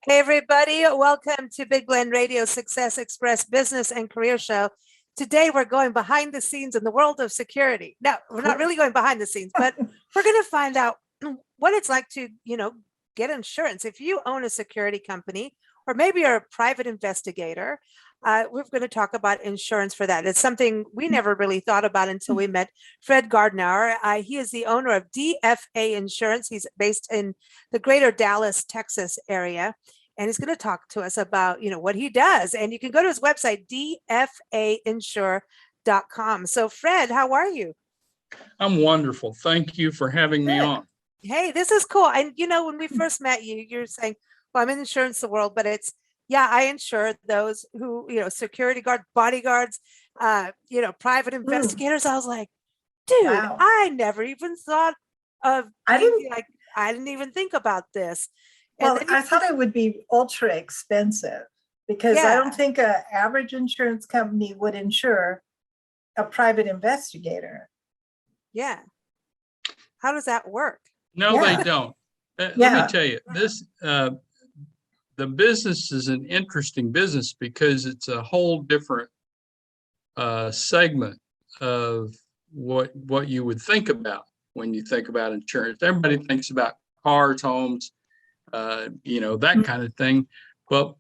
Hey, everybody. Welcome to Big Blend Radio Success Express Business and Career Show. Today, we're going behind the scenes in the world of security. Now, we're not really going behind the scenes, but we're going to find out what it's like to, get insurance. If you own a security company, or maybe you're a private investigator, we're going to talk about insurance for that. It's something we never really thought about until we met Fred Gardenour. He is the owner of DFA Insurance. He's based in the greater Dallas, Texas area. And he's going to talk to us about, what he does. And you can go to his website, dfainsure.com. So, Fred, how are you? I'm wonderful. Thank you for having me on. Hey, this is cool. And, when we first met you, you're saying, well, I'm in insurance the world, but it's, I insure those who, security guard, bodyguards, private investigators. I was like, dude, Wow. I never even thought of, I didn't even think about this. Well, I thought it would be ultra expensive because I don't think an average insurance company would insure a private investigator. Yeah. How does that work? No, they don't. Let me tell you, the business is an interesting business because it's a whole different segment of what you would think about when you think about insurance. Everybody thinks about cars, homes, that kind of thing. But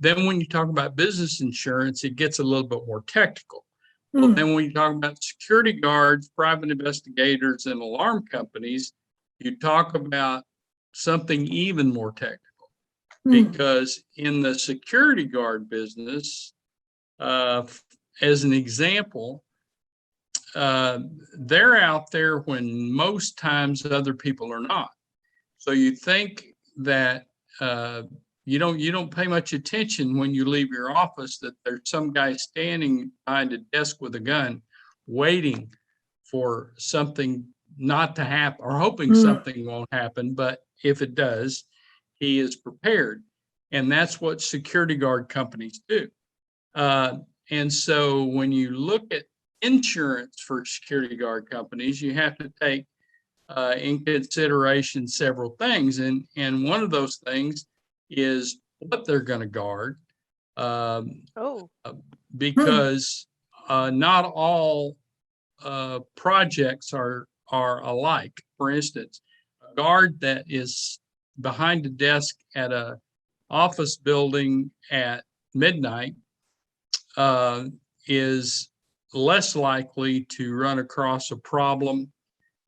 then when you talk about business insurance, it gets a little bit more technical. Well, then when you talk about security guards, private investigators, and alarm companies, you talk about something even more technical. Because in the security guard business, as an example, they're out there when most times other people are not. So you think that you don't pay much attention when you leave your office that there's some guy standing behind a desk with a gun waiting for something not to happen or hoping something won't happen. But if it does, he is prepared. And that's what security guard companies do. And so when you look at insurance for security guard companies, you have to take in consideration several things. And one of those things is what they're going to guard. Because not all projects are alike. For instance, a guard that is behind a desk at a office building at midnight is less likely to run across a problem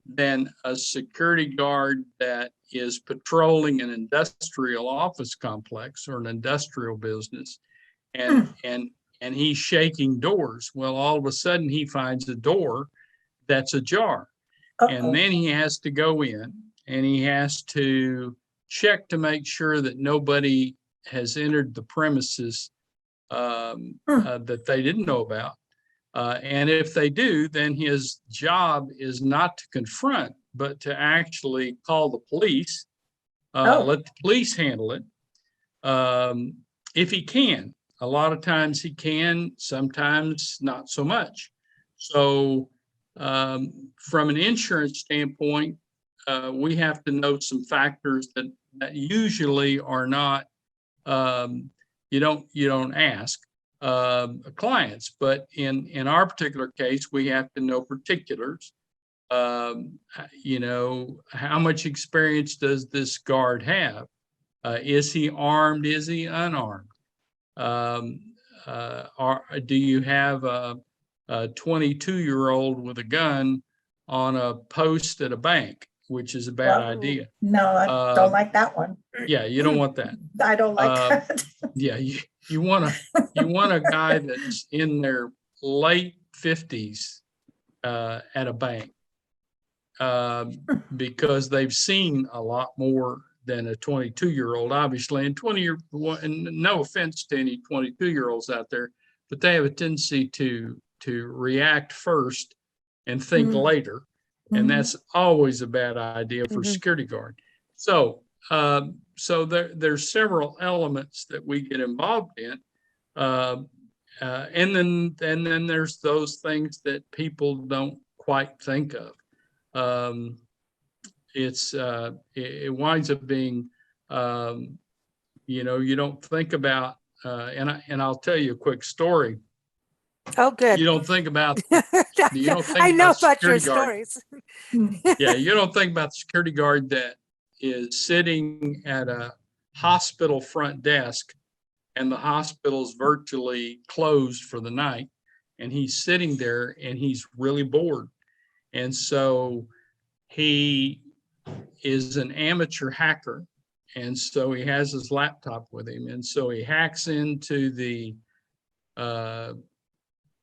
than a security guard that is patrolling an industrial office complex or an industrial business and he's shaking doors. Well, all of a sudden he finds a door that's ajar. And then he has to go in and he has to check to make sure that nobody has entered the premises that they didn't know about. And if they do, then his job is not to confront, but to actually call the police, let the police handle it. If he can. A lot of times he can, sometimes not so much. So from an insurance standpoint, we have to note some factors that usually are not, you don't ask clients, but in our particular case, we have to know particulars. How much experience does this guard have? Is he armed? Is he unarmed? Do you have a 22-year-old with a gun on a post at a bank, which is a bad idea? No, I don't like that one. Yeah, you don't want that. I don't like that. Yeah, you want a guy that's in their late 50s at a bank because they've seen a lot more than a 22-year-old, obviously. And and no offense to any 22-year-olds out there, but they have a tendency to react first and think later. And that's always a bad idea for security guard. So there's several elements that we get involved in. And then there's those things that people don't quite think of. It winds up being You don't think about, and I'll tell you a quick story. Oh, good. You don't think about, you don't think I know about about your security guard. stories. Yeah, you don't think about the security guard that is sitting at a hospital front desk and the hospital's virtually closed for the night. And he's sitting there and he's really bored. And so he is an amateur hacker. And so he has his laptop with him. And so he hacks into the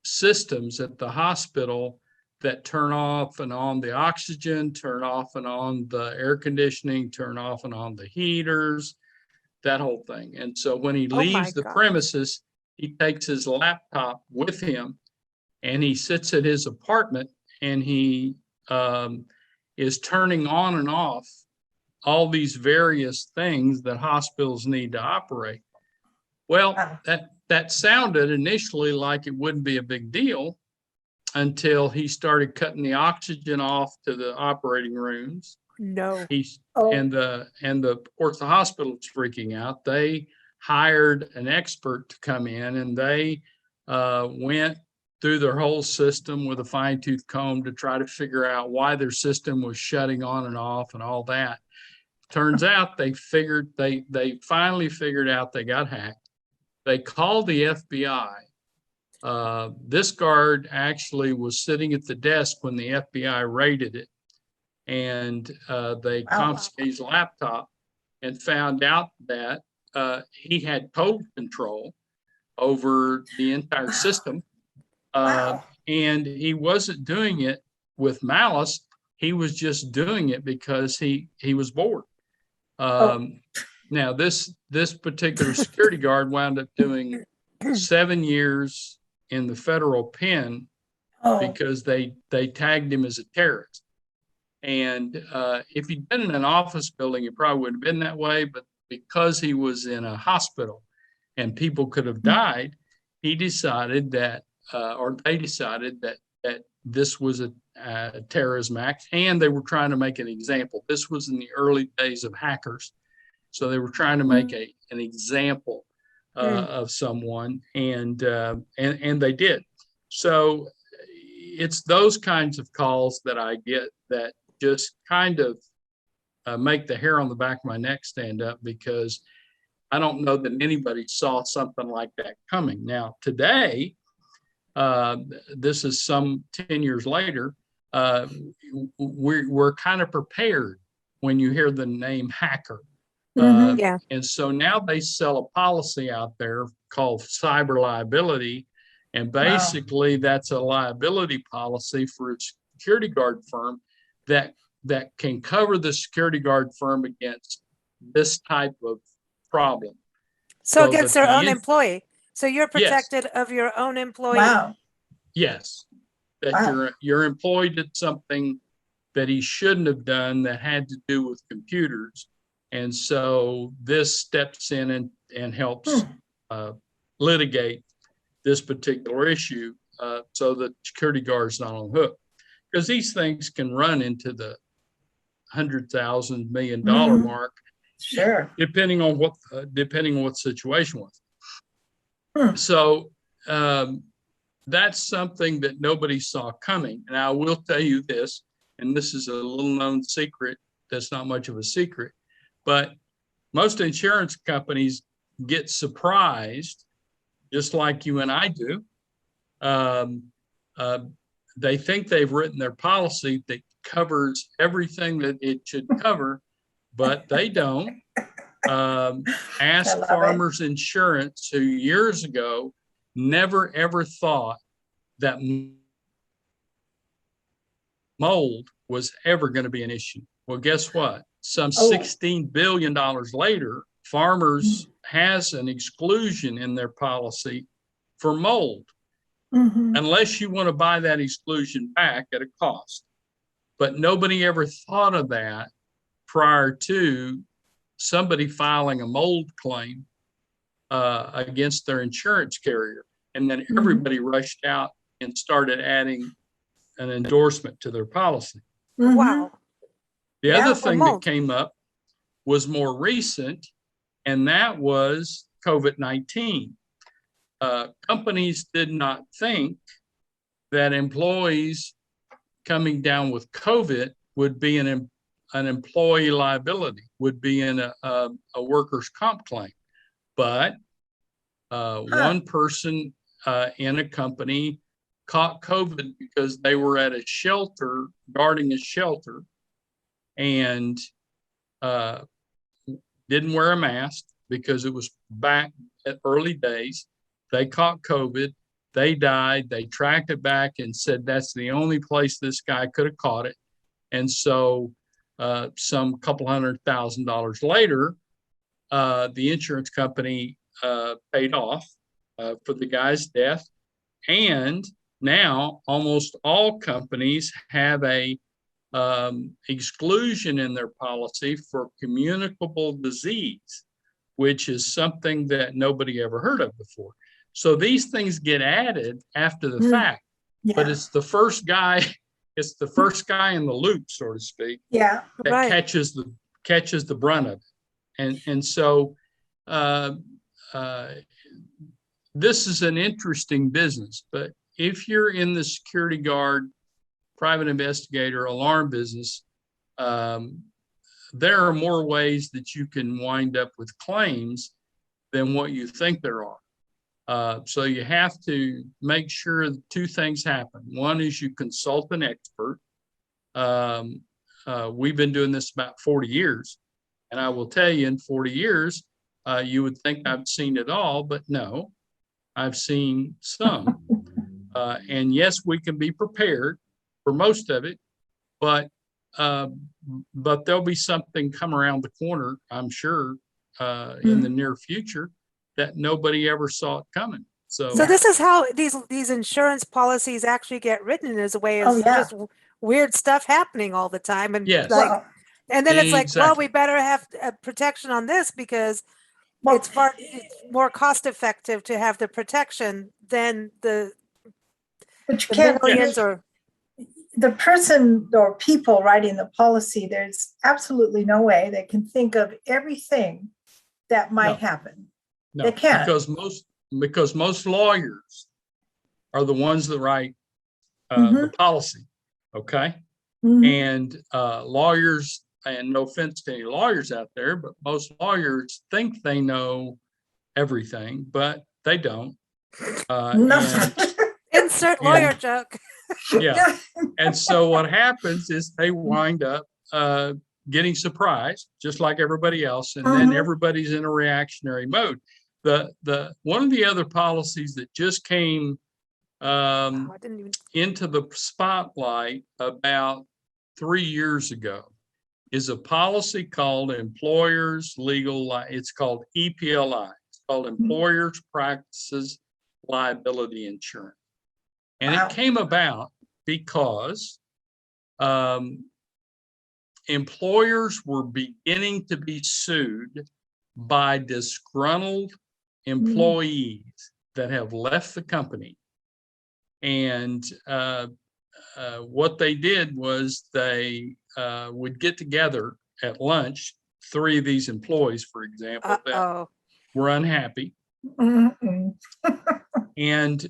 systems at the hospital that turn off and on the oxygen, turn off and on the air conditioning, turn off and on the heaters, that whole thing. And so when he Oh my leaves the God. premises, he takes his laptop with him and he sits at his apartment and he is turning on and off all these various things that hospitals need to operate. Well, that sounded initially like it wouldn't be a big deal until he started cutting the oxygen off to the operating rooms. No. And of course the hospital's freaking out. They hired an expert to come in and they went through their whole system with a fine-tooth comb to try to figure out why their system was shutting on and off and all that. Turns out they finally figured out they got hacked. They called the FBI. This guard actually was sitting at the desk when the FBI raided it, and they confiscated his laptop and found out that he had total control over the entire system. And he wasn't doing it with malice. He was just doing it because he was bored. Now, this particular security guard wound up doing 7 years in the federal pen because they tagged him as a terrorist. And if he'd been in an office building, it probably wouldn't have been that way. But because he was in a hospital and people could have died, he decided that, or they decided that this was a terrorism act, and they were trying to make an example. This was in the early days of hackers. So they were trying to make an example of someone, and they did. So it's those kinds of calls that I get that just kind of make the hair on the back of my neck stand up, because I don't know that anybody saw something like that coming. Now, today, this is some 10 years later, we're kind of prepared when you hear the name hacker. And so now they sell a policy out there called cyber liability. And basically that's a liability policy for a security guard firm that can cover the security guard firm against this type of problem. So against their own employee. So you're protected of your own employee. Yes. That your employee did something that he shouldn't have done that had to do with computers. And so this steps in and helps litigate this particular issue, so that security guard's not on the hook. Because these things can run into the $100,000 million mark, depending on what the situation was. So that's something that nobody saw coming. And I will tell you this, and this is a little known secret that's not much of a secret, but most insurance companies get surprised, just like you and I do. They think they've written their policy that covers everything that it should cover, but they don't. Ask Farmers Insurance, who years ago never ever thought that mold was ever going to be an issue. Well, guess what? Some $16 billion later, Farmers has an exclusion in their policy for mold, unless you want to buy that exclusion back at a cost. But nobody ever thought of that prior to somebody filing a mold claim against their insurance carrier. And then everybody rushed out and started adding an endorsement to their policy. Wow. The other thing that came up was more recent, and that was COVID-19. Companies did not think that employees coming down with COVID would be an employee liability, would be in a workers' comp claim. But one person in a company caught COVID because they were at a shelter, guarding a shelter, and didn't wear a mask because it was back at early days. They caught COVID. They died. They tracked it back and said that's the only place this guy could have caught it. And so some couple $100,000 later, the insurance company paid off for the guy's death. And now almost all companies have a exclusion in their policy for communicable disease, which is something that nobody ever heard of before. So these things get added after the fact, but it's the first guy in the loop, so to speak, that catches the brunt of it. And so this is an interesting business, but if you're in the security guard, private investigator, alarm business, there are more ways that you can wind up with claims than what you think there are. So you have to make sure that two things happen. One is you consult an expert. We've been doing this about 40 years. And I will tell you, in 40 years, you would think I've seen it all, but no, I've seen some. And yes, we can be prepared for most of it, but there'll be something come around the corner, I'm sure, in the near future that nobody ever saw it coming. So this is how these insurance policies actually get written, as a way of just weird stuff happening all the time. And yes. And then it's like, well, we better have protection on this because it's more cost effective to have the protection than the millions or the person or people writing the policy. There's absolutely no way they can think of everything that might happen. No, they can't, because most lawyers are the ones that write the policy. Okay. And lawyers, and no offense to any lawyers out there, but most lawyers think they know everything, but they don't. Insert lawyer joke. Yeah. And so what happens is they wind up getting surprised, just like everybody else, and then everybody's in a reactionary mode. The one of the other policies that just came into the spotlight about 3 years ago is a policy called Employers Legal. It's called EPLI. It's called Employers Practices Liability Insurance, and it came about because employers were beginning to be sued by disgruntled employees that have left the company. And what they did was they would get together at lunch, 3 of these employees, for example, that were unhappy. And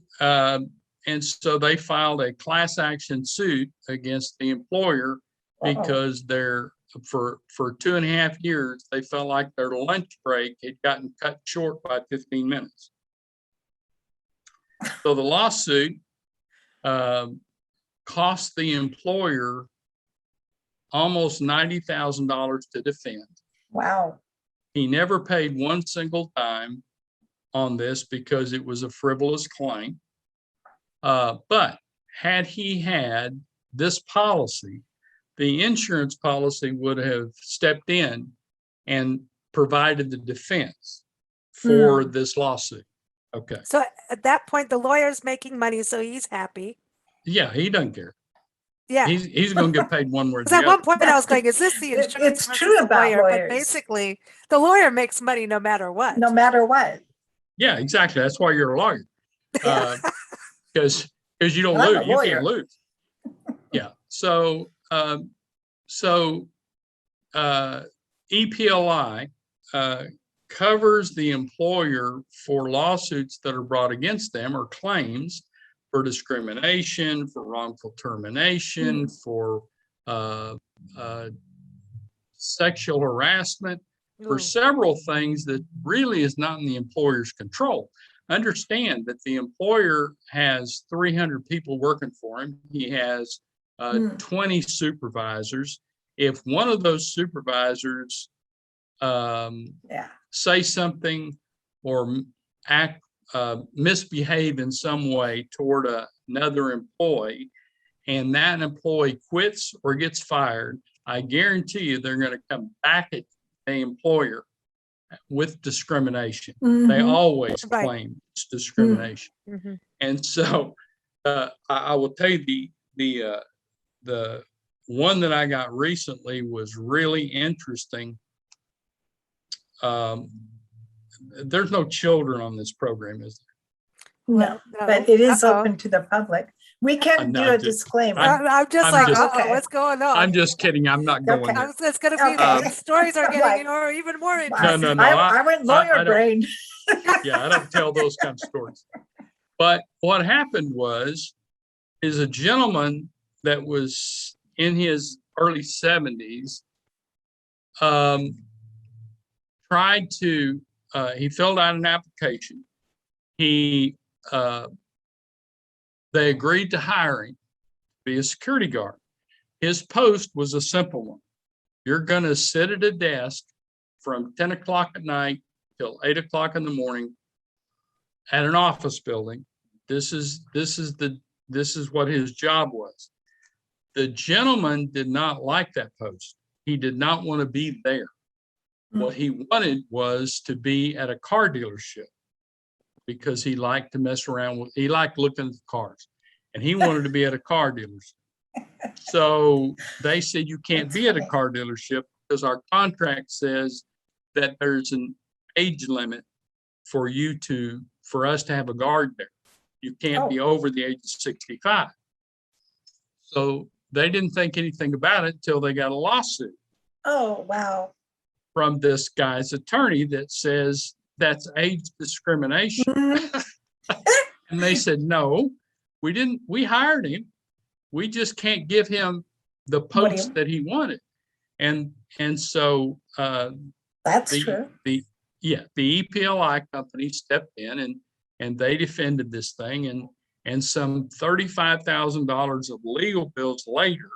so they filed a class action suit against the employer because for 2.5 years, they felt like their lunch break had gotten cut short by 15 minutes. So the lawsuit cost the employer almost $90,000 to defend. Wow. He never paid one single dime on this because it was a frivolous claim. But had he had this policy, the insurance policy would have stepped in and provided the defense for this lawsuit. Okay. So at that point, the lawyer's making money, so he's happy. Yeah, he doesn't care. Yeah, he's going to get paid one word. Because at one point I was going, "Is this the insurance?" It's true about lawyer? lawyers. But basically, the lawyer makes money no matter what. No matter what. Yeah, exactly. That's why you're a lawyer, because you don't lose. You can't lose. Yeah. So EPLI covers the employer for lawsuits that are brought against them or claims for discrimination, for wrongful termination, for sexual harassment, for several things that really is not in the employer's control. Understand that the employer has 300 people working for him. He has 20 supervisors. If one of those supervisors say something or misbehave in some way toward another employee, and that employee quits or gets fired, I guarantee you they're going to come back at the employer with discrimination. They always claim it's discrimination. And so I will tell you the one that I got recently was really interesting. There's no children on this program, is there? No, but it is open to the public. We can do a disclaimer. I'm just what's going on? I'm just kidding. I'm not going there. It's going to be, stories are getting even more interesting. No. I went lawyer brain. Yeah, I don't tell those kind of stories. But what happened is a gentleman that was in his early 70s tried to, he filled out an application. They agreed to hire him to be a security guard. His post was a simple one. You're going to sit at a desk from 10 o'clock at night till 8 o'clock in the morning at an office building. This is what his job was. The gentleman did not like that post. He did not want to be there. What he wanted was to be at a car dealership because he liked to mess around with, he liked looking at the cars, and he wanted to be at a car dealership. So they said, you can't be at a car dealership because our contract says that there's an age limit for us to have a guard there. You can't be over the age of 65. So they didn't think anything about it until they got a lawsuit. Oh, wow. From this guy's attorney that says that's age discrimination. And they said, no, we hired him. We just can't give him the post that he wanted. And so that's true. The EPLI company stepped in and they defended this thing, and some $35,000 of legal bills later,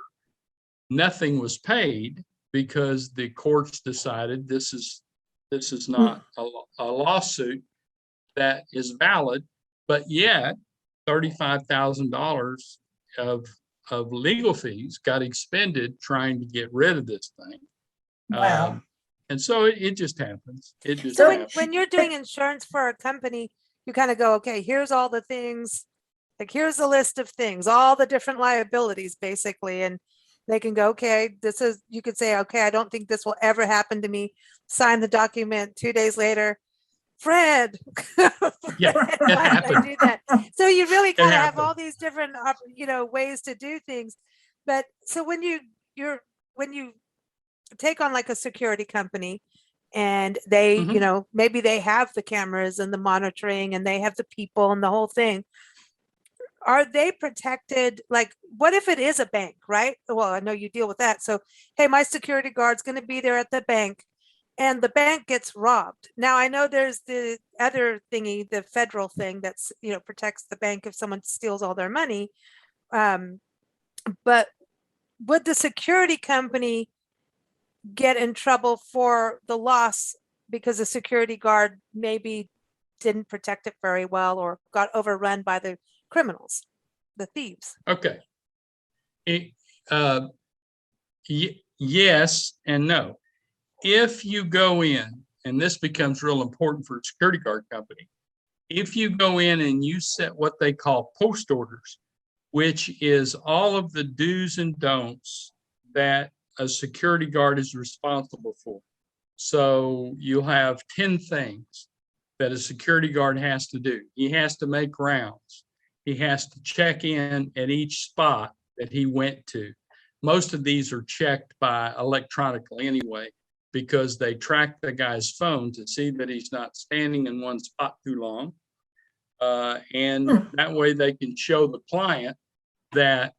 nothing was paid because the courts decided this is not a lawsuit that is valid, but yet $35,000 of legal fees got expended trying to get rid of this thing. Wow. And so it just happens. When you're doing insurance for a company, you kind of go, okay, here's all the things, like here's a list of things, all the different liabilities basically. And they can go, okay, you could say, okay, I don't think this will ever happen to me. Sign the document. 2 days later, Fred. Yeah, it happened. Do that. So you really kind of have all these different, ways to do things. But so when you take on like a security company, and they, maybe they have the cameras and the monitoring, and they have the people and the whole thing. Are they protected? Like, what if it is a bank, right? Well, I know you deal with that. So, hey, my security guard's going to be there at the bank, and the bank gets robbed. Now, I know there's the other thingy, the federal thing that's, protects the bank if someone steals all their money. But would the security company get in trouble for the loss because the security guard maybe didn't protect it very well or got overrun by the criminals, the thieves? Okay. Yes and no. If you go in, and this becomes real important for a security guard company, if you go in and you set what they call post orders, which is all of the do's and don'ts that a security guard is responsible for. So you'll have 10 things that a security guard has to do. He has to make rounds. He has to check in at each spot that he went to. Most of these are checked by electronically anyway. because they track the guy's phone to see that he's not standing in one spot too long. And that way they can show the client that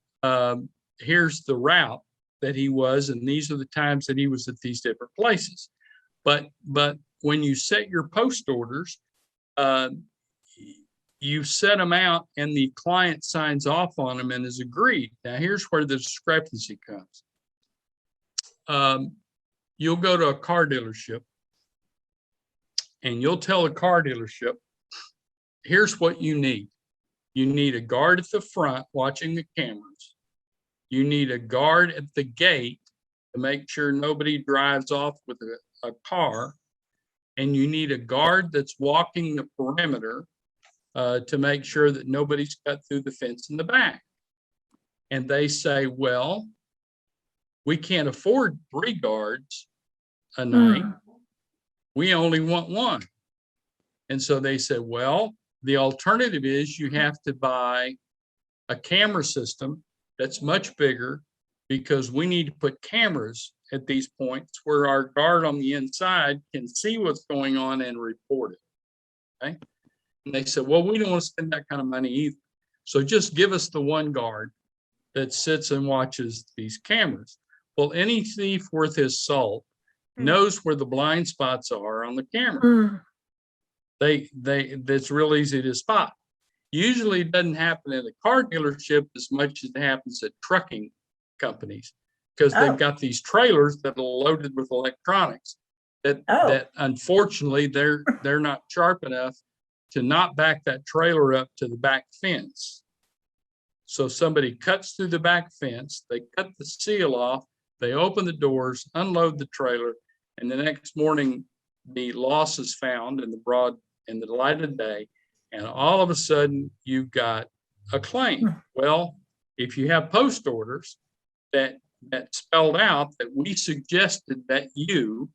here's the route that he was, and these are the times that he was at these different places. But when you set your post orders, you set them out and the client signs off on them and is agreed. Now, here's where the discrepancy comes. You'll go to a car dealership and you'll tell the car dealership, here's what you need. You need a guard at the front watching the cameras. You need a guard at the gate to make sure nobody drives off with a car. And you need a guard that's walking the perimeter to make sure that nobody's cut through the fence in the back. And they say, well, we can't afford 3 guards a night. We only want 1. And so they said, well, the alternative is you have to buy a camera system that's much bigger, because we need to put cameras at these points where our guard on the inside can see what's going on and report it. Okay. And they said, well, we don't want to spend that kind of money either. So just give us the 1 guard that sits and watches these cameras. Well, any thief worth his salt knows where the blind spots are on the camera. That's real easy to spot. Usually it doesn't happen at a car dealership as much as it happens at trucking companies, because they've got these trailers that are loaded with electronics that unfortunately they're not sharp enough to not back that trailer up to the back fence. So somebody cuts through the back fence, they cut the seal off, they open the doors, unload the trailer, and the next morning the loss is found in the light of day, and all of a sudden you've got a claim. Well, if you have post orders that spelled out that we suggested that you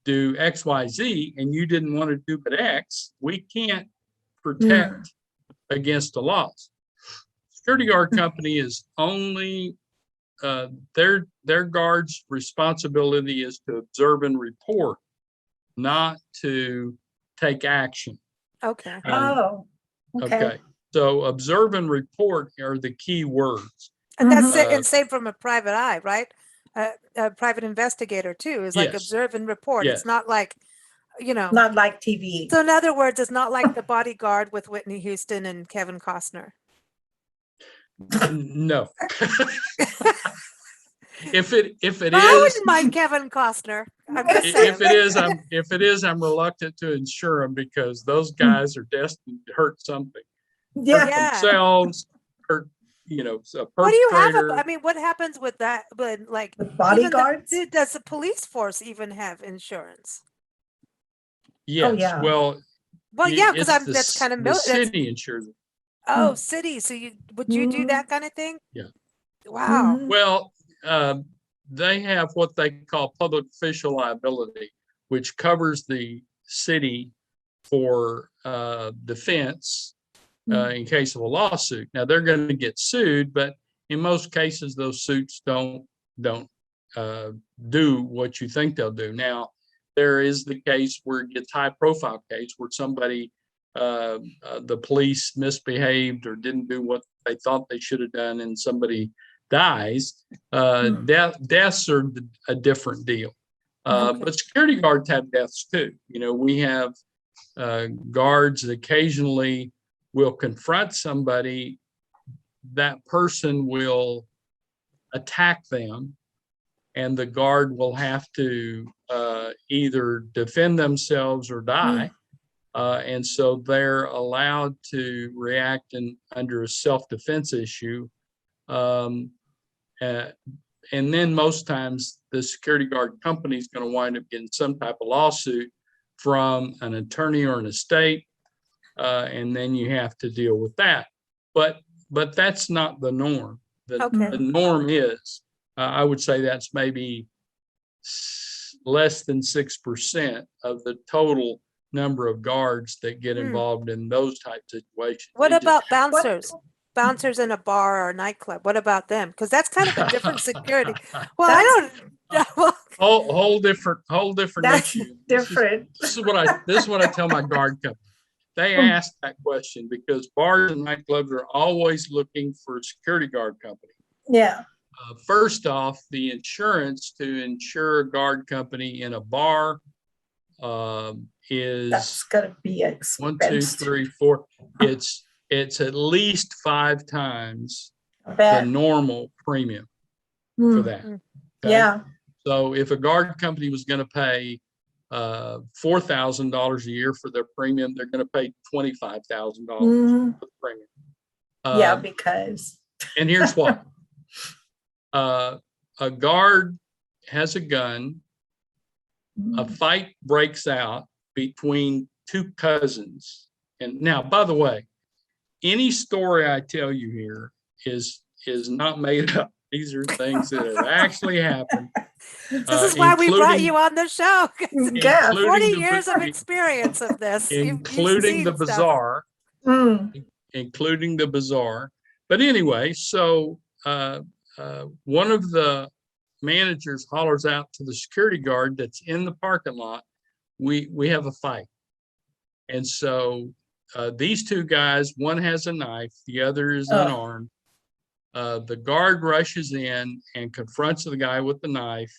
do X, Y, Z, and you didn't want to do but X, we can't protect against a loss. Security guard company is only their guard's responsibility is to observe and report, not to take action. Okay. Okay. So observe and report are the key words. And that's and same from a private eye, right? A private investigator too is like Yes. observe and report. Yes. It's not like, Not like TV. So in other words, it's not like The Bodyguard with Whitney Houston and Kevin Costner. No. If it I is, wouldn't mind Kevin Costner. I'm just saying. if it is, I'm reluctant to insure them, because those guys are destined to hurt something. Hurt themselves, hurt, a perpetrator. What do you have? I mean, what happens with that? But like The bodyguards? Does the police force even have insurance? Yes. yeah. Well, yeah, because it's that's kind of the city insures it. Oh, city. So would you do that kind of thing? Yeah. Wow. Well, they have what they call public official liability, which covers the city for defense in case of a lawsuit. Now they're going to get sued, but in most cases those suits don't do what you think they'll do. Now there is the case where it gets high profile case where somebody the police misbehaved or didn't do what they thought they should have done, and somebody dies. Deaths are a different deal. But security guards have deaths too. We have guards that occasionally will confront somebody. That person will attack them, and the guard will have to either defend themselves or die. And so they're allowed to react under a self-defense issue. And then most times the security guard company is going to wind up getting some type of lawsuit from an attorney or an estate. And then you have to deal with that. But that's not the norm. The norm is, I would say that's maybe less than 6% of the total number of guards that get involved in those type situations. What about bouncers? Bouncers in a bar or a nightclub. What about them? Because that's kind of a different security. Well, whole different That's issue. different. This is what I tell my guard company. They ask that question because bars and nightclubs are always looking for a security guard company. Yeah. First off, the insurance to insure a guard company in a bar is That's gonna be expensive. 1, 2, 3, 4. It's at least 5 times the normal premium for that. Okay? Yeah. So if a guard company was going to pay $4,000 a year for their premium, they're going to pay $25,000 for the premium. Yeah, because. And here's why. A guard has a gun. A fight breaks out between 2 cousins. And now, by the way, any story I tell you here is not made up. These are things that have actually happened. This is why we brought you on the show. Yeah. 40 years of experience of this. Including the bizarre. Including the bizarre. But anyway, so one of the managers hollers out to the security guard that's in the parking lot, we have a fight. And so these 2 guys, one has a knife, the other is unarmed. The guard rushes in and confronts the guy with the knife.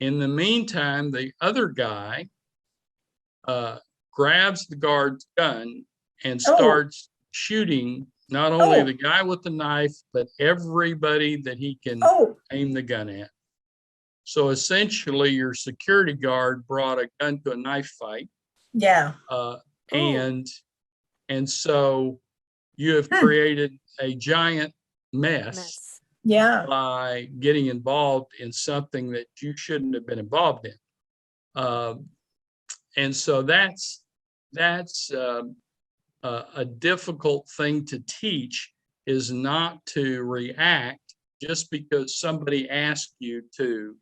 In the meantime, the other guy grabs the guard's gun and starts shooting not only the guy with the knife, but everybody that he can aim the gun at. So essentially, your security guard brought a gun to a knife fight. Yeah. And so you have created a giant mess by getting involved in something that you shouldn't have been involved in. And so that's a difficult thing to teach, is not to react just because somebody asked you to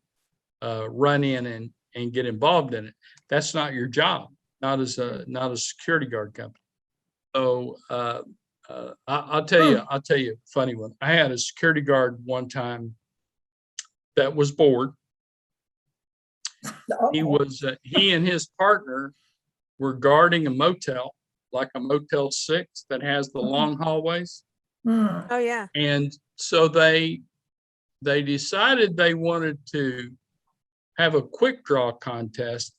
run in and get involved in it. That's not your job, not as a security guard company. So I'll tell you a funny one. I had a security guard one time that was bored. He and his partner were guarding a motel, like a Motel 6 that has the long hallways. Oh yeah. And so they decided they wanted to have a quick draw contest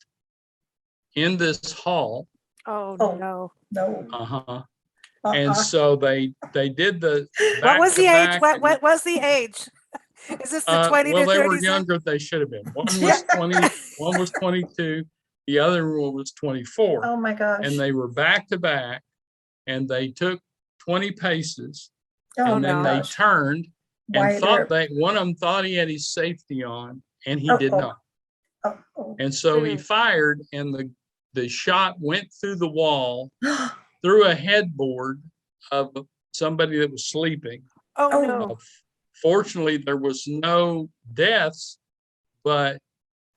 in this hall. Oh no. And so they did the what was the age? What was the age? Is this the 20 well, to 30? they were younger than they should have been. One was 20, one was 22, the other one was 24. Oh my gosh. And they were back to back, and they took 20 paces, Oh and then they turned and thought one of them thought he had his safety on, and he did not. And so he fired, and the shot went through the wall, through a headboard of somebody that was sleeping. Oh no. Fortunately, there was no deaths, but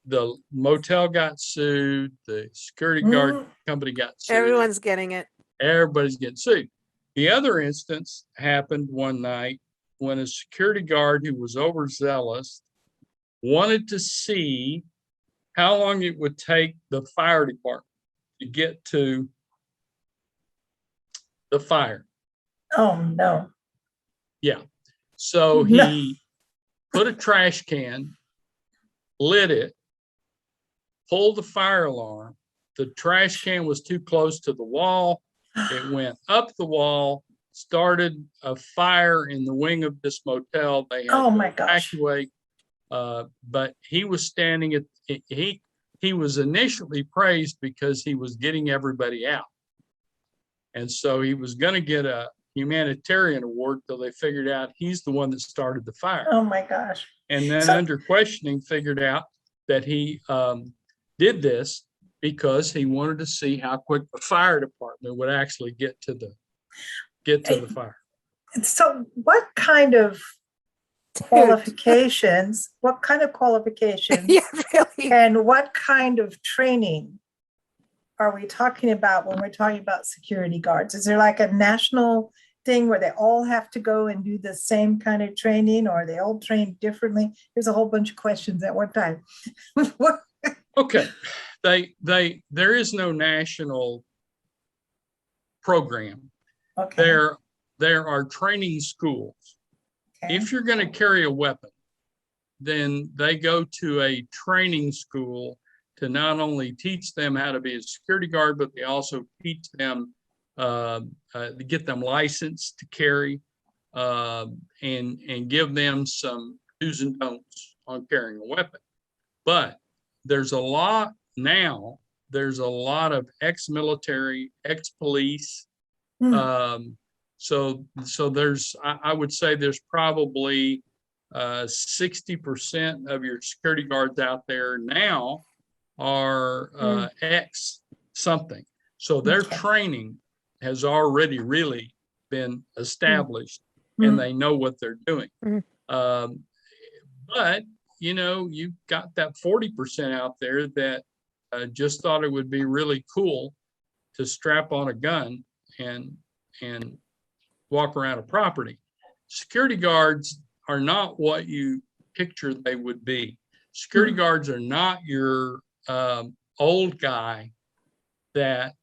the motel got sued, the security guard company got sued. Everyone's getting it. Everybody's getting sued. The other instance happened one night when a security guard who was overzealous wanted to see how long it would take the fire department to get to the fire. Oh no. Yeah. So he put a trash can, lit it, pulled the fire alarm. The trash can was too close to the wall. It went up the wall, started a fire in the wing of this motel. They had to evacuate. But he was standing at, he was initially praised because he was getting everybody out. And so he was going to get a humanitarian award till they figured out he's the one that started the fire. Oh my gosh. And then under questioning figured out that he did this because he wanted to see how quick the fire department would actually get to the fire. So what kind of qualifications, Yeah, really. and what kind of training are we talking about when we're talking about security guards? Is there like a national thing where they all have to go and do the same kind of training, or are they all trained differently? There's a whole bunch of questions at one time. Okay, there is no national program. Okay. There are training schools. Okay. If you're going to carry a weapon, then they go to a training school to not only teach them how to be a security guard, but they also teach them to get them licensed to carry, and give them some do's and don'ts on carrying a weapon. But there's a lot now. There's a lot of ex-military, ex-police. So there's, I would say there's probably 60% of your security guards out there now are ex something. So their training has already really been established, and they know what they're doing. But you've got that 40% out there that just thought it would be really cool to strap on a gun and walk around a property. Security guards are not what you picture they would be. Security guards are not your old guy that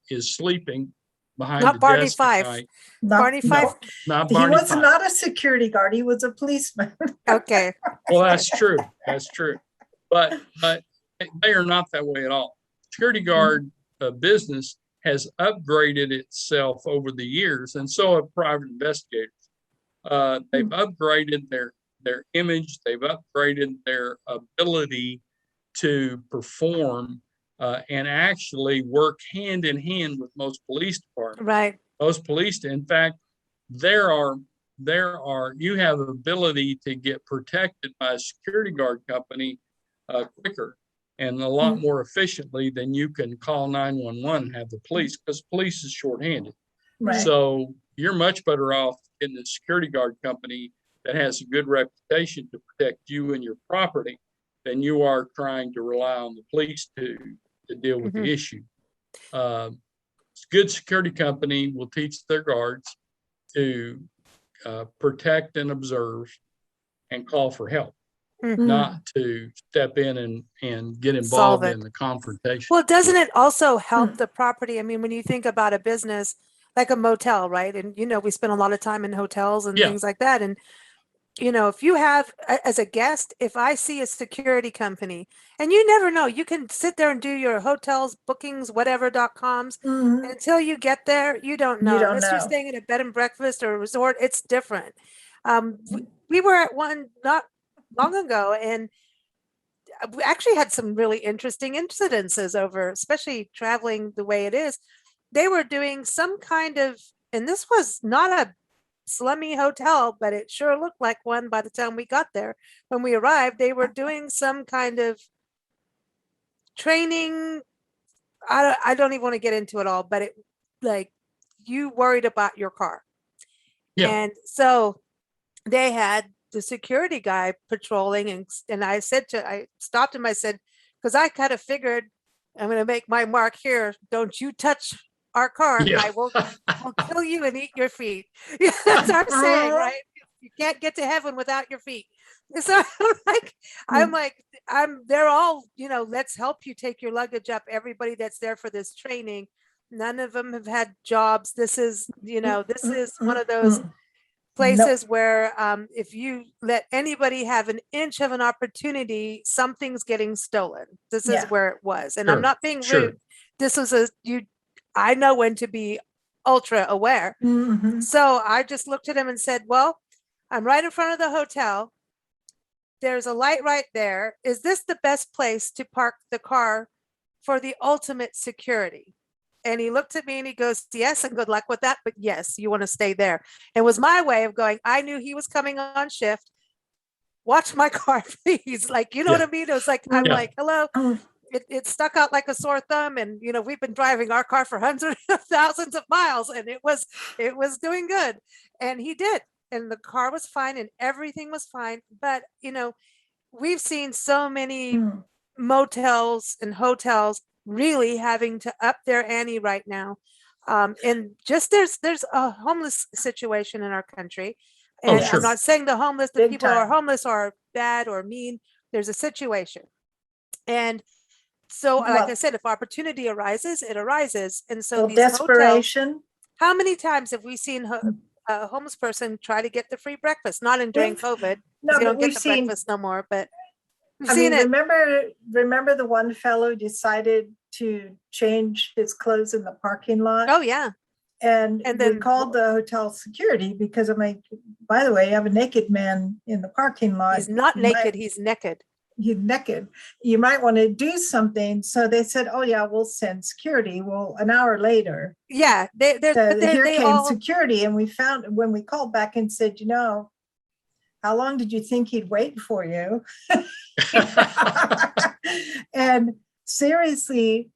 is sleeping behind Not the Barney desk Fife. at night. Barney Fife. Not He Barney was Fife. not a security guard. He was a policeman. Okay. Well, that's true. That's true. But they are not that way at all. Security guard business has upgraded itself over the years, and so have private investigators. They've upgraded their image. They've upgraded their ability to perform and actually work hand in hand with most police departments. Right. Most police, in fact, you have the ability to get protected by a security guard company quicker and a lot more efficiently than you can call 911 and have the police, because police is shorthanded. Right. So you're much better off in the security guard company that has a good reputation to protect you and your property than you are trying to rely on the police to deal with the issue. Good security company will teach their guards to protect and observe and call for help, not to step in and get involved in the confrontation. Well, doesn't it also help the property? I mean, when you think about a business like a motel, right? And, we spend a lot of time in hotels and things like that. And, if you have, as a guest, if I see a security company, and you never know, you can sit there and do your hotels, bookings, whatever.coms. Until you get there, you don't know. Unless you're staying at a bed and breakfast or a resort, it's different. We were at one not long ago, and we actually had some really interesting incidences over, especially traveling the way it is. They were doing some kind of, and this was not a slummy hotel, but it sure looked like one by the time we got there. When we arrived, they were doing some kind of training. I don't even want to get into it all, but it, like, you worried about your car. And so they had the security guy patrolling, and I stopped him. I said, because I kind of figured, I'm going to make my mark here. Don't you touch our car. I will kill you and eat your feet. That's our saying, right? You can't get to heaven without your feet. So they're all, let's help you take your luggage up. Everybody that's there for this training, none of them have had jobs. This is, this is one of those places where if you let anybody have an inch of an opportunity, something's getting stolen. This is where it was. And I'm not being rude. This was I know when to be ultra aware. So I just looked at him and said, well, I'm right in front of the hotel. There's a light right there. Is this the best place to park the car for the ultimate security? And he looked at me and he goes, yes, and good luck with that. But yes, you want to stay there. It was my way of going, I knew he was coming on shift. Watch my car, please. Like, you know what I mean? It was like, I'm like, hello. It stuck out like a sore thumb. And, we've been driving our car for hundreds of thousands of miles, and it was doing good. And he did. And the car was fine and everything was fine. But, we've seen so many motels and hotels really having to up their ante right now And just there's a homeless situation in our country. Oh, And sure. I'm not saying the Big people who are time. homeless are bad or mean. There's a situation. And so, like I Well- said, if opportunity arises, it arises. And so Well, these hotels, desperation. how many times have we seen a homeless person try to get the free breakfast? Not in during We've- COVID, No, because you but don't get we've the seen, breakfast no more, but we've I seen mean, it. remember the one fellow decided to change his clothes in the parking lot? Oh, yeah. And And we then- called the hotel security because I'm like, by the way, you have a naked man in the parking lot. He's not You might- naked, he's naked. He's naked. You might want to do something. So they said, oh yeah, we'll send security. Well, an hour later, Yeah, here they came all, security, and we found when we called back and said, how long did you think he'd wait for you? And seriously,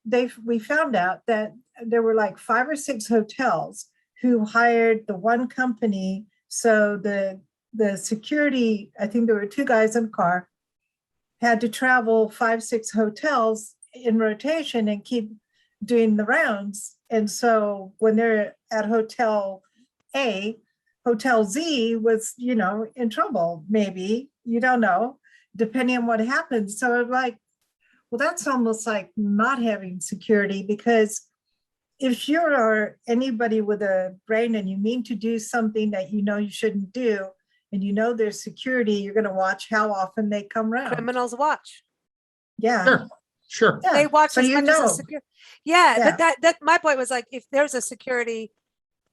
we found out that there were like 5 or 6 hotels who hired the one company. So the security, I think there were 2 guys in a car, had to travel 5, 6 hotels in rotation and keep doing the rounds. And so when they're at Hotel A, Hotel Z was, in trouble, maybe, you don't know, depending on what happens. So I'm like, well, that's almost like not having security, because if you're anybody with a brain and you mean to do something that you shouldn't do, and there's security, you're going to watch how often they come around. criminals watch. Yeah. Sure. Yeah. They watch So as much as a security. Yeah, Yeah. but that my point was like, if there's a security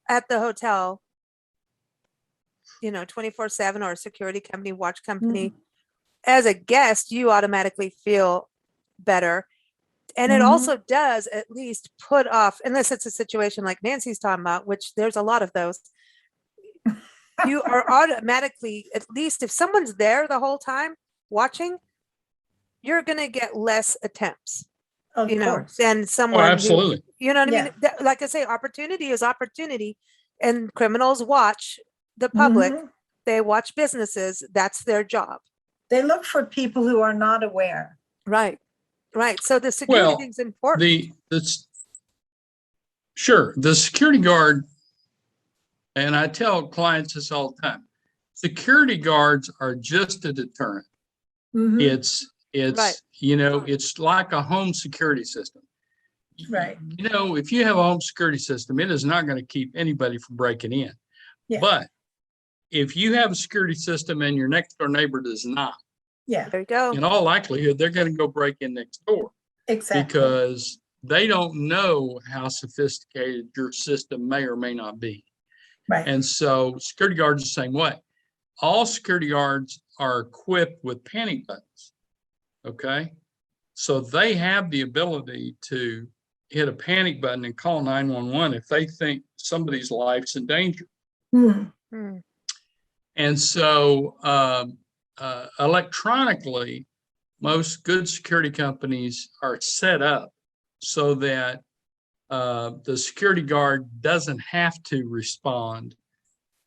at the hotel, 24/7, or a security company, watch company, as a guest, you automatically feel better. And it also does at least put off, unless it's a situation like Nancy's talking about, which there's a lot of those, you are automatically, at least if someone's there the whole time watching, you're going to get less attempts, Of course. than Oh, someone who, absolutely. you know what I Yeah. mean? Like I say, opportunity is opportunity, and criminals watch the public. Mhm. They watch businesses. That's their job. They look for people who are not aware. Right. Right. So the security Well, thing's important. Sure, the security guard, and I tell clients this all the time, security guards are just a deterrent. Mhm. It's Right. it's like a home security system. Right. If you have a home security system, it is not going to keep anybody from breaking in. Yeah. But if you have a security system and your next door neighbor does not, Yeah, There you go. in all likelihood, they're going to go break in next door, exactly. because they don't know how sophisticated your system may or may not be. Right. And so security guards are the same way. All security guards are equipped with panic buttons. Okay. So they have the ability to hit a panic button and call 911 if they think somebody's life's in danger. Hmm. Hmm. And so electronically, most good security companies are set up so that the security guard doesn't have to respond.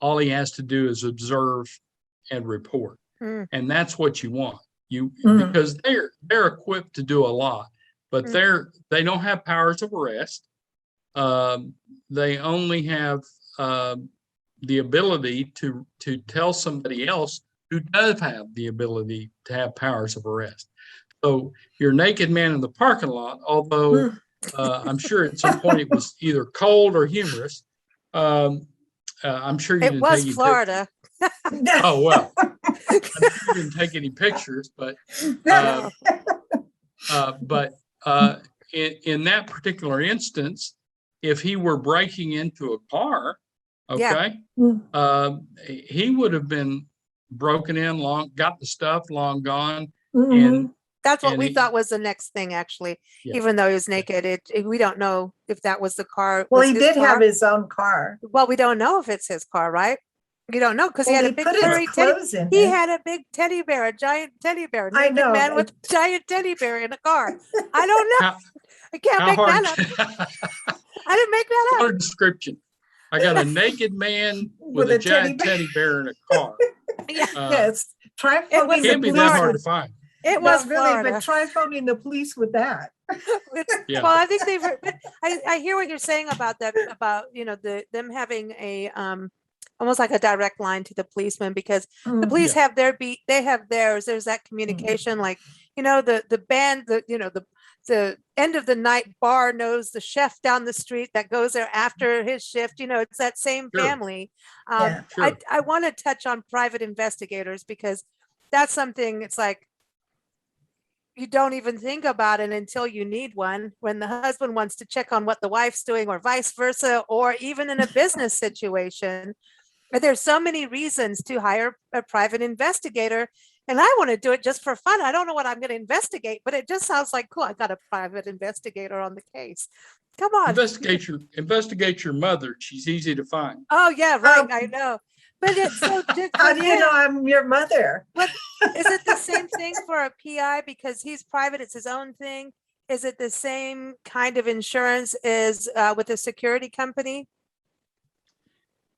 All he has to do is observe and report. Hmm. And that's what you want. Mhm. Because they're equipped to do a lot, but Mm. they don't have powers of arrest. They only have the ability to tell somebody else who does have the ability to have powers of arrest. So your naked man in the parking lot, although I'm sure at some point it was either cold or humorous. I'm sure you It didn't was take any Florida. pictures. Oh, well, I'm sure you didn't take any pictures, but No. in that particular instance, if he were breaking into a car, Yeah. okay, he would have been broken in, got the stuff long gone, Mhm. and That's what And we he- thought was the next thing, actually. Yeah. Even though he was naked, we don't know if that was the car. Well, was he his did have car. his own car. Well, we don't know if it's his car, right? You don't know, because he Well, had a he big put his furry teddy. clothes in He it. had a big teddy bear, a giant teddy bear, I naked know, man with a giant teddy bear in a car. I don't know. How- I can't how make hard? that up. I didn't make that What up. a description. I got a naked man with With a a teddy giant bear. teddy bear in a car. Yeah, Yes. Try It was phoning the Can't be that police. hard with- to find. it was Not really, Florida. but try phoning the police with that. Yeah. Well, I think they've, but I hear what you're saying about that, about, them having a, almost like a direct line to the policeman, because the police Yeah. have their beat, they have theirs. There's that communication, like, the band, the end of the night bar knows the chef down the street that goes there after his shift. It's that same Sure. family. Yeah. Sure. I want to touch on private investigators, because that's something, it's like, you don't even think about it until you need one, when the husband wants to check on what the wife's doing, or vice versa, or even in a business situation. But there's so many reasons to hire a private investigator. And I want to do it just for fun. I don't know what I'm going to investigate, but it just sounds like, cool, I got a private investigator on the case. Come on. Investigate your mother. She's easy to find. Oh yeah, right. I know. But it's so different. How do you know I'm your mother? But is it the same thing for a PI, because he's private, it's his own thing? Is it the same kind of insurance as with a security company?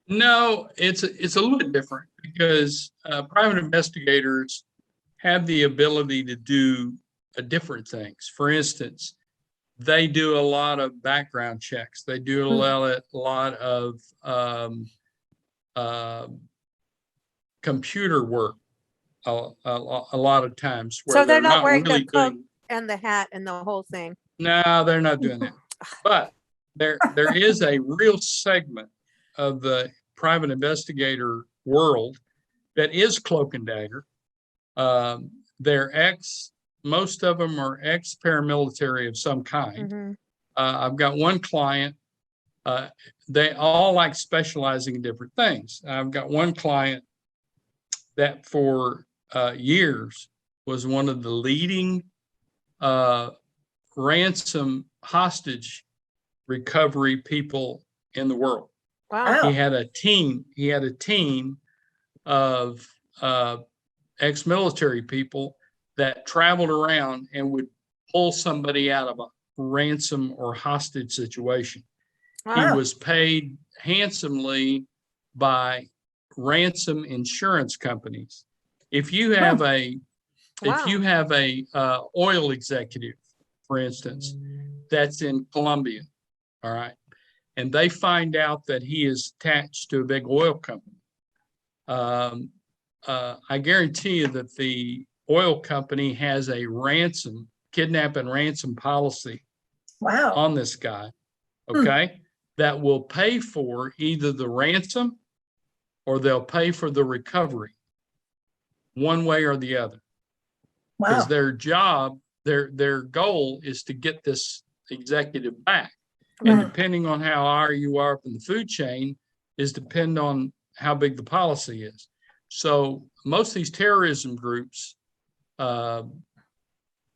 No, it's a little bit different, because private investigators have the ability to do different things. For instance, they do a lot of background checks. They do a lot of computer work a lot of times, where So they're not wearing really the coat doing. and the hat and the whole thing. No, they're not doing that. But there is a real segment of the private investigator world that is cloak and dagger. Most of them are ex-paramilitary of some kind. I've got one client, they all like specializing in different things. I've got one client that for years was one of the leading ransom hostage recovery people in the world. Wow. He had a team of ex-military people that traveled around and would pull somebody out of a ransom or hostage situation. Wow. He was paid handsomely by ransom insurance companies. If you have a oil executive, for instance, that's in Colombia, all right, and they find out that he is attached to a big oil company, I guarantee you that the oil company has a kidnap and ransom policy on this guy, okay, that will pay for either the ransom or they'll pay for the recovery, one way or the other. Because their job, their goal is to get this executive back. And depending on how high you are up in the food chain is depend on how big the policy is. So most of these terrorism groups know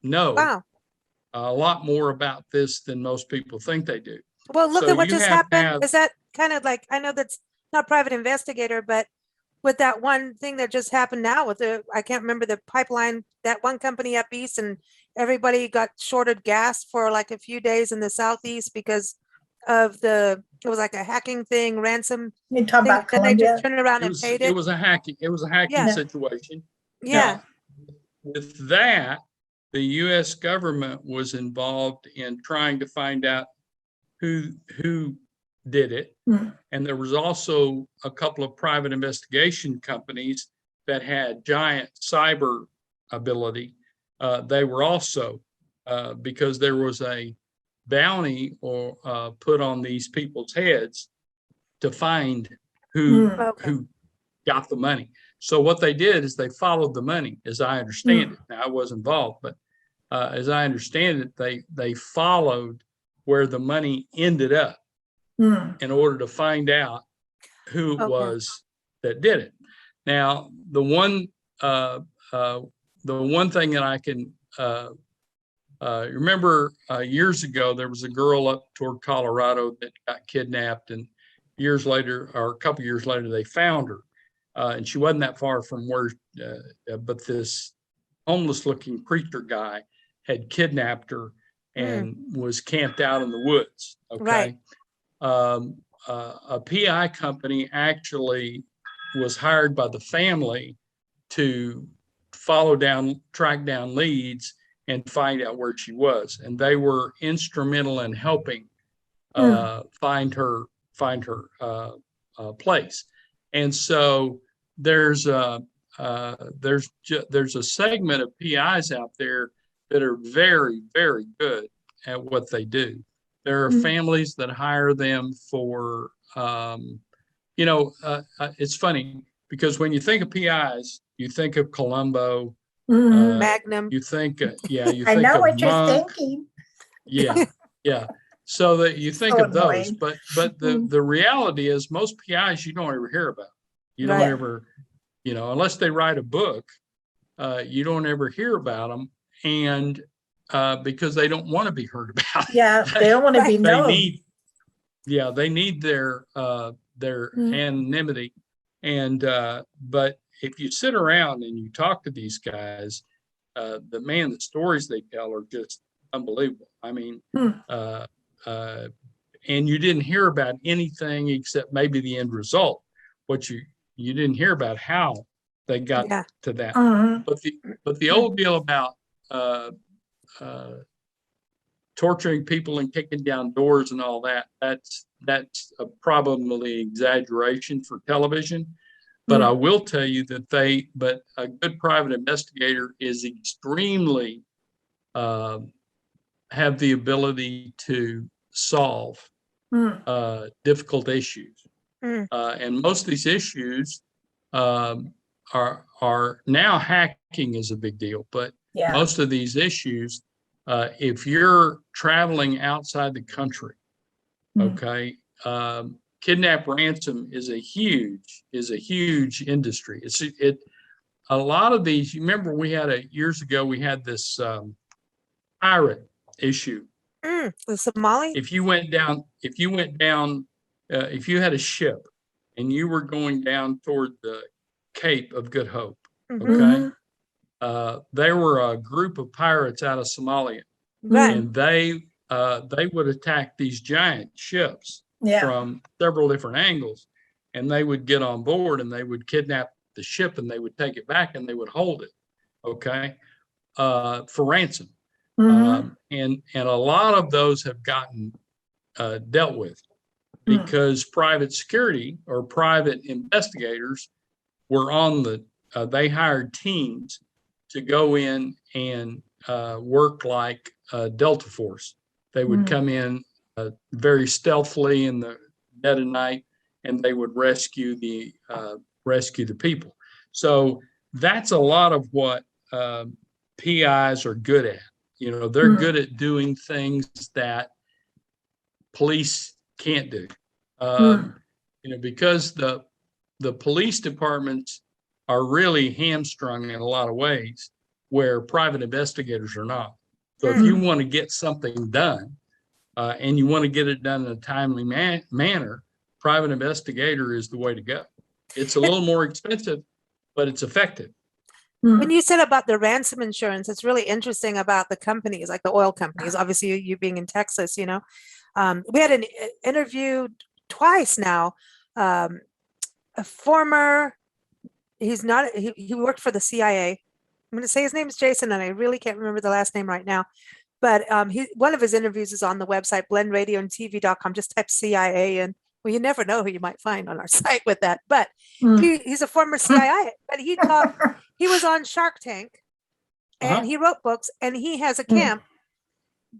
a lot more about this than most people think they do. Well, look at what just happened. Is that kind of like, I know that's not private investigator, but with that one thing that just happened now with I can't remember the pipeline, that one company up east, and everybody got shorted gas for like a few days in the southeast because of it was like a hacking thing, ransom. You talk about and they Colombia? just turned around and paid it. It was a hacking situation. Yeah. Now, with that, the U.S. government was involved in trying to find out who did it. And there was also a couple of private investigation companies that had giant cyber ability. They were also, because there was a bounty or put on these people's heads to find who got the money. So what they did is they followed the money, as I understand it. Now, I was involved, but as I understand it, they followed where the money ended up in order to find out who it was that did it. Now, the one thing that I can remember years ago, there was a girl up toward Colorado that got kidnapped, and years later, or a couple years later, they found her. And she wasn't that far from where, but this homeless-looking preacher guy had kidnapped her and was camped out in the woods. Okay. Right. A PI company actually was hired by the family to track down leads and find out where she was. And they were instrumental in helping find her place. And so there's a segment of PIs out there that are very, very good at what they do. There are families that hire them for, it's funny because when you think of PIs, you think of Columbo, Magnum. you think, you I think know of what you're Monk. thinking. Yeah. So that you think So of those, annoying. but the reality is most PIs you don't ever hear about. You don't Right. ever, unless they write a book, you don't ever hear about them, and because they don't want to be heard about. Yeah, they don't want to be They known. they need their anonymity, and but if you sit around and you talk to these guys, the stories they tell are just unbelievable. I mean, and you didn't hear about anything except maybe the end result. What you didn't hear about how they got to that. But the old deal about torturing people and kicking down doors and all that, that's probably exaggeration for television. But I will tell you that but a good private investigator is extremely have the ability to solve difficult issues. And most of these issues are now hacking is a big deal, but most of these issues, if you're traveling outside the country, okay, kidnap ransom is a huge industry. A lot of these, you remember years ago, we had this pirate issue. The Somali? If you had a ship and you were going down toward the Cape of Good Hope, okay, there were a group of pirates out of Somalia, and they would attack these giant ships from several different angles, and they would get on board and they would kidnap the ship and they would take it back and they would hold it, okay, for ransom. And a lot of those have gotten dealt with because private security or private investigators were they hired teams to go in and work like Delta Force. They would come in very stealthily in the dead of night, and they would rescue the people. So that's a lot of what PIs are good at. They're good at doing things that police can't do. Because the police departments are really hamstrung in a lot of ways where private investigators are not. So if you want to get something done and you want to get it done in a timely manner, private investigator is the way to go. It's a little more expensive, but it's effective. When you said about the ransom insurance, it's really interesting about the companies, like the oil companies. Obviously, you being in Texas, we had an interview twice now. A former, he worked for the CIA. I'm going to say his name is Jason, and I really can't remember the last name right now. But one of his interviews is on the website, blendradioandtv.com. Just type CIA and well, you never know who you might find on our site with that. But he's a former CIA, but he was on Shark Tank and he wrote books, and he has a camp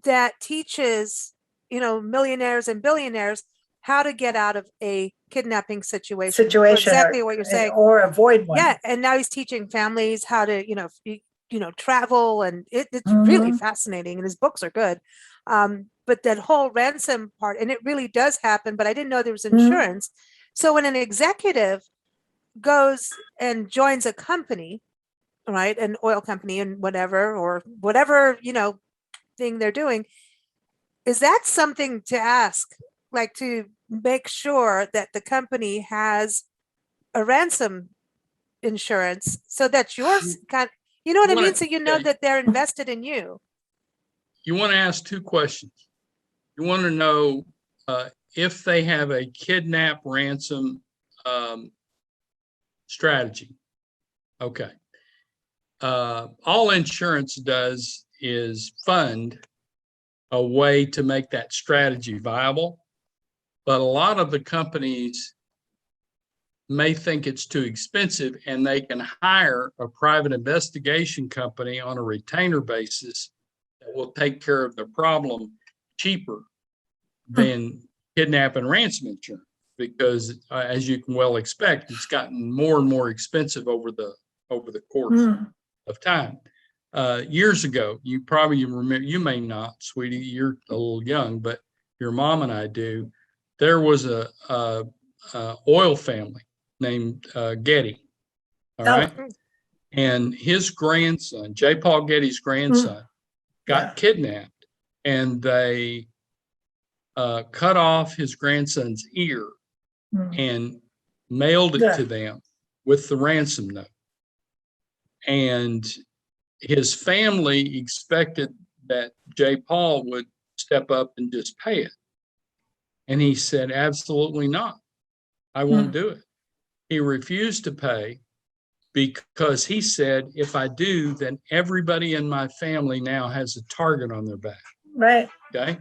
that teaches, millionaires and billionaires how to get out of a kidnapping situation. Exactly what you're saying. Or avoid one. Yeah. And now he's teaching families how to, travel, and it's really fascinating, and his books are good. But that whole ransom part, and it really does happen, but I didn't know there was insurance. So when an executive goes and joins a company, right, an oil company and whatever thing they're doing, is that something to ask, like to make sure that the company has a ransom insurance so that yours what I mean? So that they're invested in you. You want to ask two questions. You want to know if they have a kidnap ransom strategy. Okay. All insurance does fund a way to make that strategy viable. But a lot of the companies may think it's too expensive, and they can hire a private investigation company on a retainer basis that will take care of the problem cheaper than kidnap and ransom insurance, because as you can well expect, it's gotten more and more expensive over the course of time. Years ago, you probably remember, you may not, sweetie, you're a little young, but your mom and I do. There was a oil family named Getty, all right? And his grandson, J. Paul Getty's grandson, got kidnapped, and they cut off his grandson's ear and mailed it to them with the ransom note. And his family expected that J. Paul would step up and just pay it. And he said, absolutely not. I won't do it. He refused to pay because he said, if I do, then everybody in my family now has a target on their back. Right. Okay.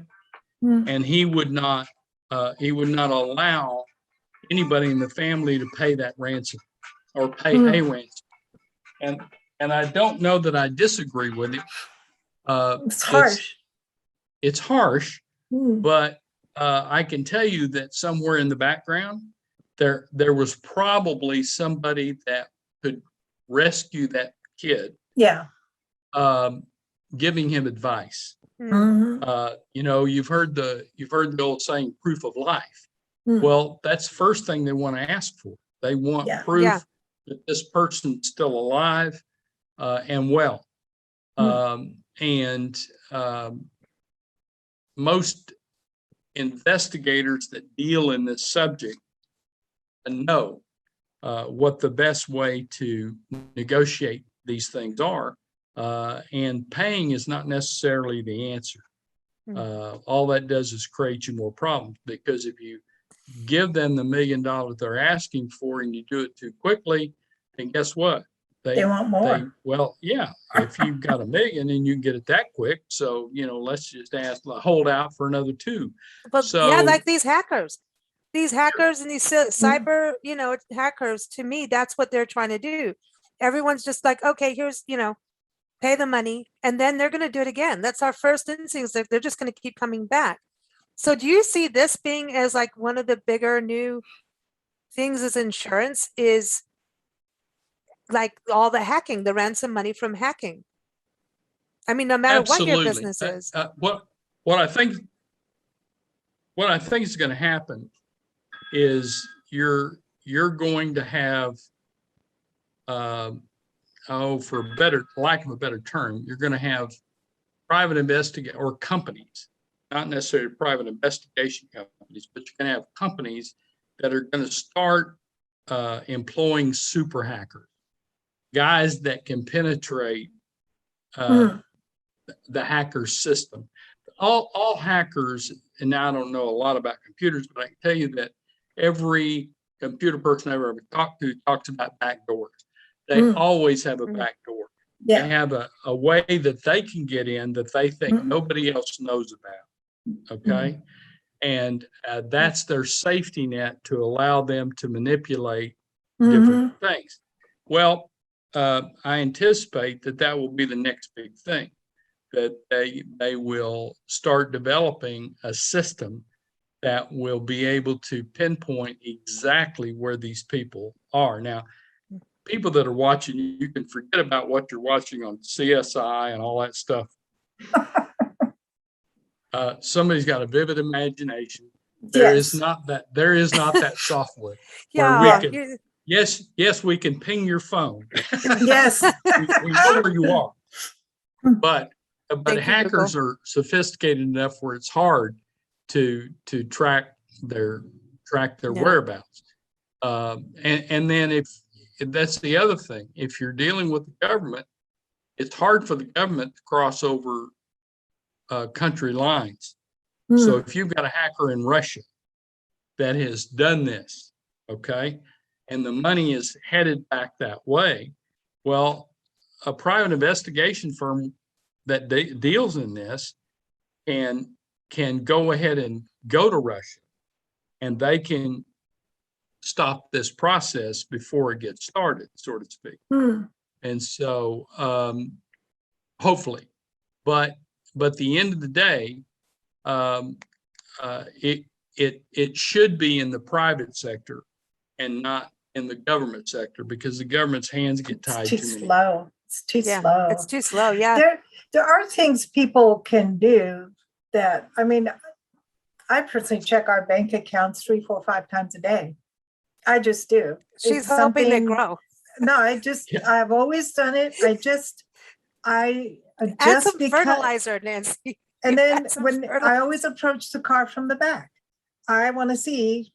And he would not allow anybody in the family to pay that ransom or pay a ransom. And I don't know that I disagree with it. It's harsh. It's harsh, but I can tell you that somewhere in the background, there was probably somebody that could rescue that kid. Yeah. Giving him advice. You've heard the old saying, proof of life. Well, that's the first thing they want to ask for. They want proof that this person's still alive and well. Most investigators that deal in this subject know what the best way to negotiate these things are, and paying is not necessarily the answer. All that does is create you more problems, because if you give them the $1 million they're asking for and you do it too quickly, then guess what? They want more. If you've got $1 million and you can get it that quick, so let's just hold out for another 2. But like these hackers and these cyber, hackers, to me, that's what they're trying to do. Everyone's just like, okay, here's, pay the money, and then they're going to do it again. That's our first instincts. They're just going to keep coming back. So do you see this being as like one of the bigger new things as insurance is like all the hacking, the ransom money from hacking? I mean, no matter what your business is. What I think is going to happen is you're going to have, for lack of a better term, you're going to have private or companies, not necessarily private investigation companies, but you're going to have companies that are going to start employing super hackers, guys that can penetrate the hacker system. All hackers, and now I don't know a lot about computers, but I can tell you that every computer person I've ever talked to talks about backdoors. They always have a backdoor. They have a way that they can get in that they think nobody else knows about. Okay. And that's their safety net to allow them to manipulate different things. Well, I anticipate that will be the next big thing, that they will start developing a system that will be able to pinpoint exactly where these people are. Now, people that are watching, you can forget about what you're watching on CSI and all that stuff. Somebody's got a vivid imagination. There is not that software where we can. Yes, we can ping your phone. Yes, we know where you are. But hackers are sophisticated enough where it's hard to track their whereabouts. And then if that's the other thing, if you're dealing with the government, it's hard for the government to cross over country lines. So if you've got a hacker in Russia that has done this, okay, and the money is headed back that way, well, a private investigation firm, that deals in this can go ahead and go to Russia, and they can stop this process before it gets started, so to speak. And so hopefully, but the end of the day, it should be in the private sector and not in the government sector, because the government's hands get tied It's too slow. It's too slow. It's too slow. Yeah. There are things people can do that, I mean, I personally check our bank accounts 3, 4, 5 times a day. I just do. She's It's hoping they something- grow. No, I've always done it. I Add just some because, fertilizer, Nancy. and then add some when I fertilizer. always approach the car from the back, I want to see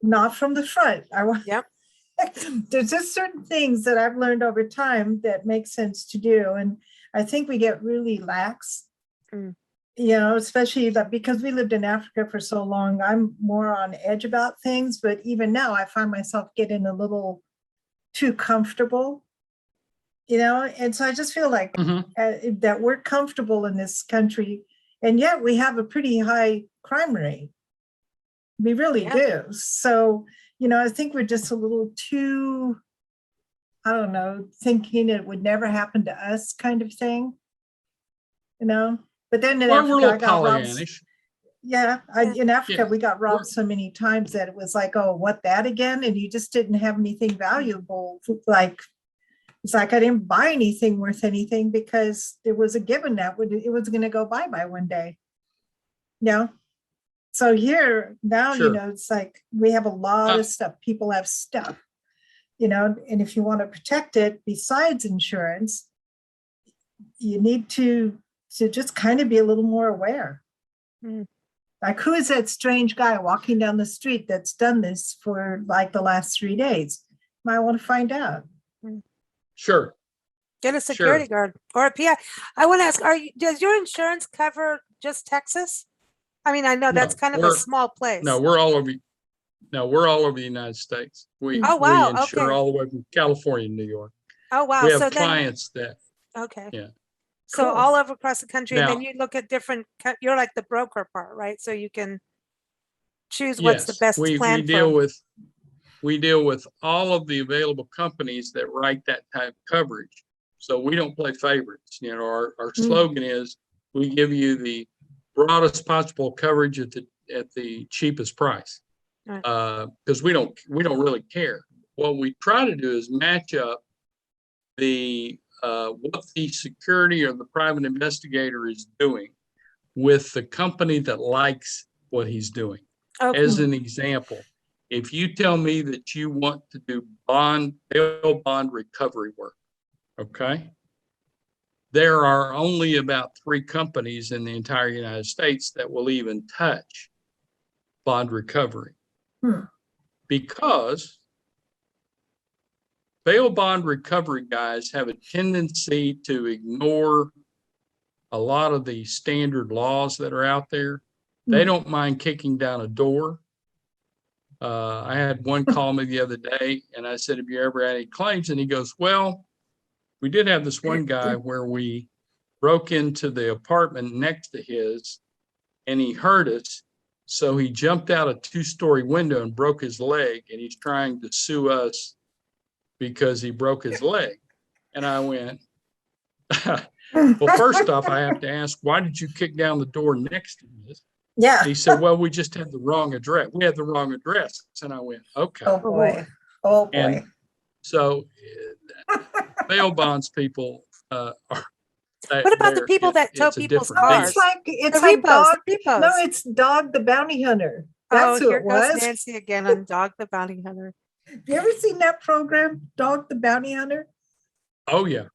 not from the front. I want. Yep. There's just certain things that I've learned over time that make sense to do, and I think we get really lax. You know, especially that because we lived in Africa for so long, I'm more on edge about things. But even now, I find myself getting a little too comfortable. You know, and so I just feel like that we're comfortable in this country, and yet we have a pretty high crime rate. We really do. So, you know, I think we're just a little too, I don't know, thinking it would never happen to us kind of thing. You know, but then in Africa, I got robbed. Yeah, in Africa, we got robbed so many times that it was like, oh, what, that again? And you just didn't have anything valuable. Like, it's like I didn't buy anything worth anything because it was a given that it was going to go bye-bye one day. You know? So here now, you know, it's like we have a lot of stuff. People have stuff, you know, and if you want to protect it, besides insurance, you need to just kind of be a little more aware. Like, who is that strange guy walking down the street that's done this for like the last 3 days? Might want to find out. Sure. Get a security guard or a PI. I want to ask, does your insurance cover just Texas? I mean, I know that's kind of a small place. No, we're all over. No, we're all over the United States. We insure all the way from California to New York. Oh, wow. We have clients that. Okay. Yeah. So all over across the country, and then you look at different, you're like the broker part, right? So you can choose what's the best plan we deal with all of the available companies that write that type of coverage. So we don't play favorites. You know, our slogan is we give you the broadest possible coverage at the cheapest price. Because we don't really care. What we try to do is match up what the security or the private investigator is doing with the company that likes what he's doing. As an example, if you tell me that you want to do bail bond recovery work, okay, there are only about 3 companies in the entire United States that will even touch bond recovery. Because bail bond recovery guys have a tendency to ignore a lot of the standard laws that are out there. They don't mind kicking down a door. I had one call me the other day, and I said, have you ever had any claims? And he goes, well, we did have this one guy where we broke into the apartment next to his, and he heard us. So he jumped out a 2-story window and broke his leg, and he's trying to sue us because he broke his leg. And I went, well, first off, I have to ask, why did you kick down the door next to his? Yeah. He said, well, we just had the wrong address. We had the wrong address. And I went, okay. Oh, boy. Oh, boy. And so bail bonds people are. What about the people that tow people's cars? It's like dog. No, it's Dog the Bounty Hunter. That's who it was. Goes Nancy again on Dog the Bounty Hunter. Have you ever seen that program, Dog the Bounty Hunter? Oh, yeah.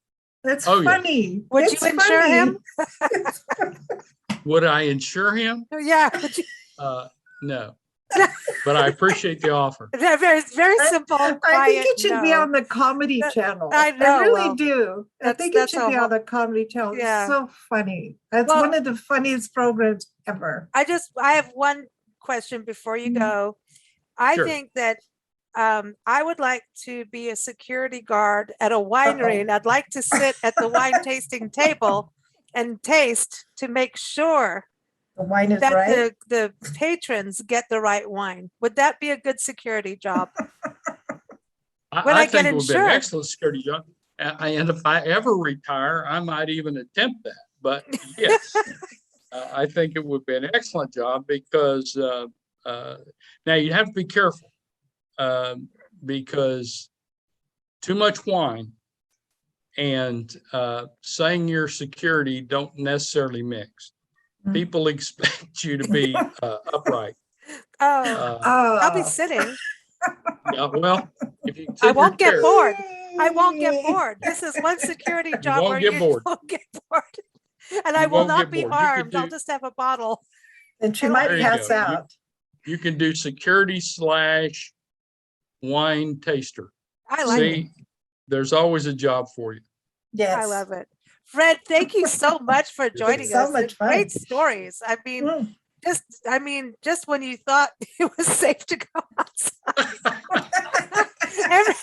That's funny. Yeah. Would you insure him? Would I insure him? Yeah. No. But I appreciate the offer. Very, very simple. I think it should be on the Comedy Channel. I know. I really do. I think it should be on the Comedy Channel. Yeah. It's so funny. That's one of the funniest programs ever. I have one question before you go. I think that I would like to be a security guard at a winery, and I'd like to sit at the wine tasting table and taste to make sure The wine is that right. the patrons get the right wine. Would that be a good security job? When I I get think it would be an insured. excellent security job. And if I ever retire, I might even attempt that. But yes, I think it would be an excellent job because now you have to be careful because too much wine and saying you're security don't necessarily mix. People expect you to be upright. Oh, I'll be Oh, sitting. Yeah, well, if you I sit in won't your get chair, bored. I won't get bored. This is one security job won't where get you bored. won't get bored. And I You will won't not get be bored. You could harmed. I'll do- just have a bottle. and she It'll might There be you pass go. out. You can do security / wine taster. I like it. See, there's always a job for you. Yes. I love it. Fred, thank you so much for joining so us. much And fun. great stories. Mm. Just when you thought it was safe to go outside.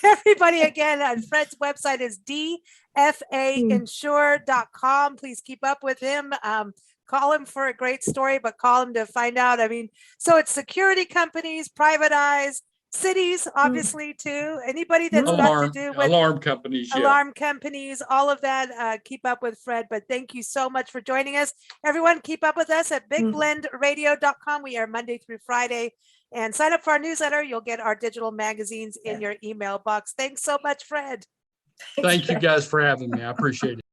Everybody again on Fred's website is dfainsure.com. Please keep up with him. Call him for a great story, but call him to find out. So it's security companies, privatized cities, obviously too. Anybody that's got to do with Alarm companies, yeah. alarm companies, all of that. Keep up with Fred. But thank you so much for joining us. Everyone, keep up with us at bigblendradio.com. We are Monday through Friday. And sign up for our newsletter. You'll get our digital magazines in your email box. Thanks so much, Fred. Thank you guys for having me. I appreciate it.